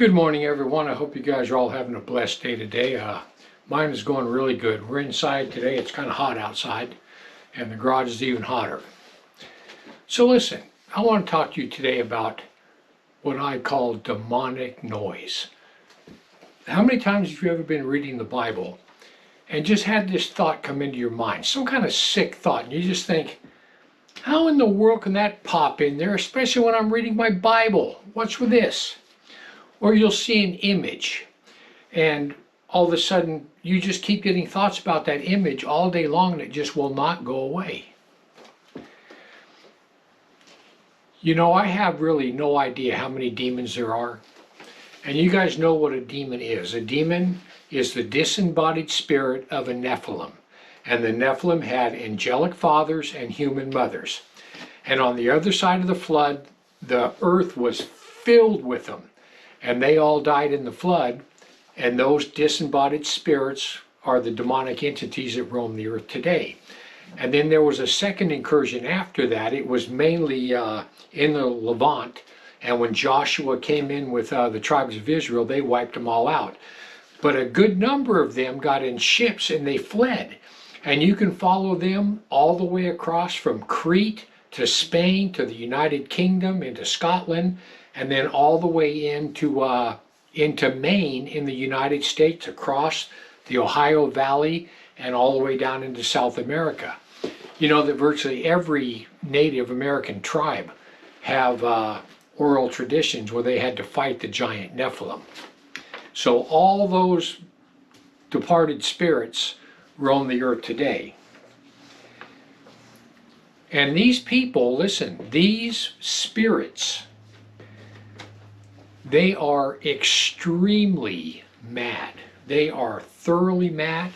Good morning, everyone. I hope you guys are all having a blessed day today. Mine is going really good. We're inside today. It's kind of hot outside, and the garage is even hotter. So listen, I want to talk to you today about what I call demonic noise. How many times have you ever been reading the Bible and just had this thought come into your mind, some kind of sick thought, and you just think, how in the world can that pop in there, especially when I'm reading my Bible? What's with this? Or you'll see an image, and all of a sudden you just keep getting thoughts about that image all day long, and it just will not go away. You know, I have really no idea how many demons there are. And you guys know what a demon is. A demon is the disembodied spirit of a Nephilim. And the Nephilim had angelic fathers and human mothers. And on the other side of the flood, the earth was filled with them. And they all died in the flood. And those disembodied spirits are the demonic entities that roam the earth today. And then there was a second incursion after that. It was mainly in the Levant. And when Joshua came in with the tribes of Israel, they wiped them all out. But a good number of them got in ships and they fled. And you can follow them all the way across from Crete to Spain to the United Kingdom into Scotland, and then all the way into Maine in the United States, across the Ohio Valley, and all the way down into South America. You know that virtually every Native American tribe have oral traditions where they had to fight the giant Nephilim. So all those departed spirits roam the earth today. And these people, listen, these spirits, they are extremely mad. They are thoroughly mad.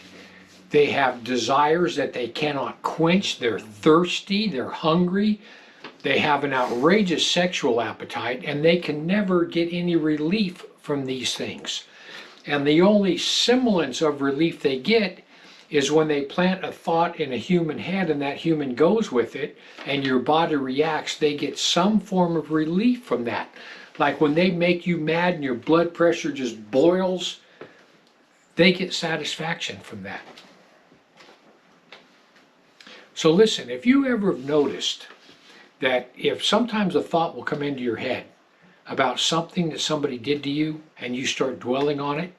They have desires that they cannot quench. They're thirsty, they're hungry. They have an outrageous sexual appetite, and they can never get any relief from these things. And the only semblance of relief they get is when they plant a thought in a human head and that human goes with it and your body reacts. They get some form of relief from that. Like when they make you mad and your blood pressure just boils, they get satisfaction from that. So listen, if you ever have noticed that if sometimes a thought will come into your head about something that somebody did to you and you start dwelling on it,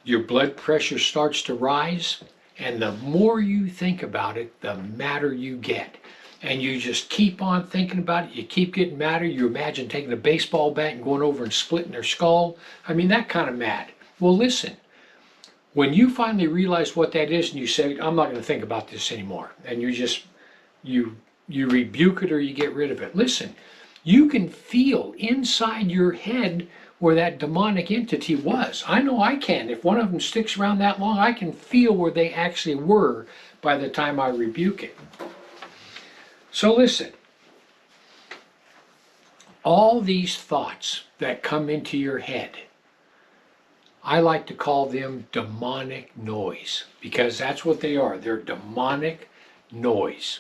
your blood pressure starts to rise, and the more you think about it, the madder you get. And you just keep on thinking about it, you keep getting madder. You imagine taking a baseball bat and going over and splitting their skull. I mean, that kind of mad. Well, listen, when you finally realize what that is and you say, I'm not going to think about this anymore, and you rebuke it or you get rid of it. Listen, you can feel inside your head where that demonic entity was. I know I can. If one of them sticks around that long, I can feel where they actually were by the time I rebuke it. So listen, all these thoughts that come into your head, I like to call them demonic noise, because that's what they are. They're demonic noise.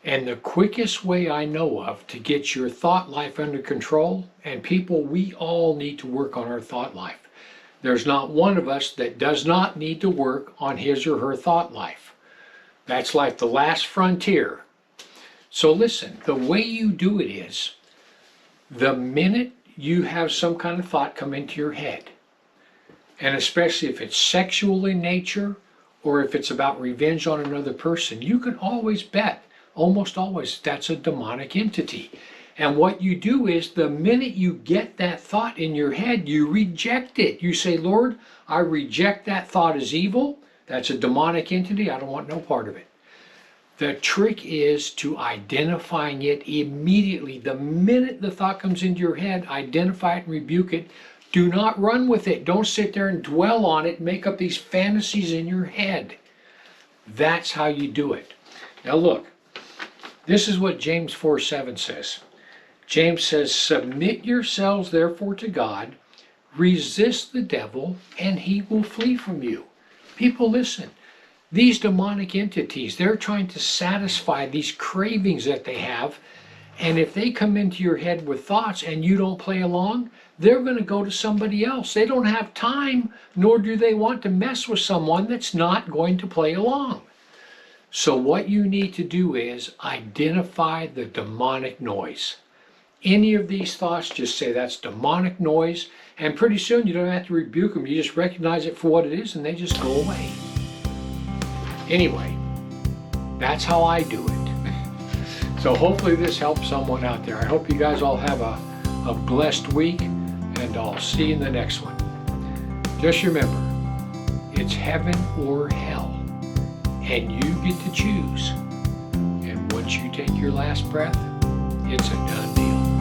And the quickest way I know of to get your thought life under control, and people, we all need to work on our thought life. There's not one of us that does not need to work on his or her thought life. That's like the last frontier. So listen, the way you do it is, the minute you have some kind of thought come into your head, and especially if it's sexual in nature or if it's about revenge on another person, you can always bet, almost always, that's a demonic entity. And what you do is, the minute you get that thought in your head, you reject it. You say, Lord, I reject that thought as evil. That's a demonic entity. I don't want no part of it. The trick is to identifying it immediately. The minute the thought comes into your head, identify it and rebuke it. Do not run with it. Don't sit there and dwell on it and make up these fantasies in your head. That's how you do it. Now look, this is what James 4:7 says. James says, submit yourselves therefore to God, resist the devil, and he will flee from you. People, listen. These demonic entities, they're trying to satisfy these cravings that they have, And if they come into your head with thoughts and you don't play along, they're going to go to somebody else. They don't have time, nor do they want to mess with someone that's not going to play along. So what you need to do is identify the demonic noise. Any of these thoughts, just say that's demonic noise, and pretty soon you don't have to rebuke them. You just recognize it for what it is and they just go away. Anyway, that's how I do it. So hopefully this helps someone out there. I hope you guys all have a blessed week, and I'll see you in the next one. Just remember, it's heaven or hell, and you get to choose. And once you take your last breath, it's a done deal.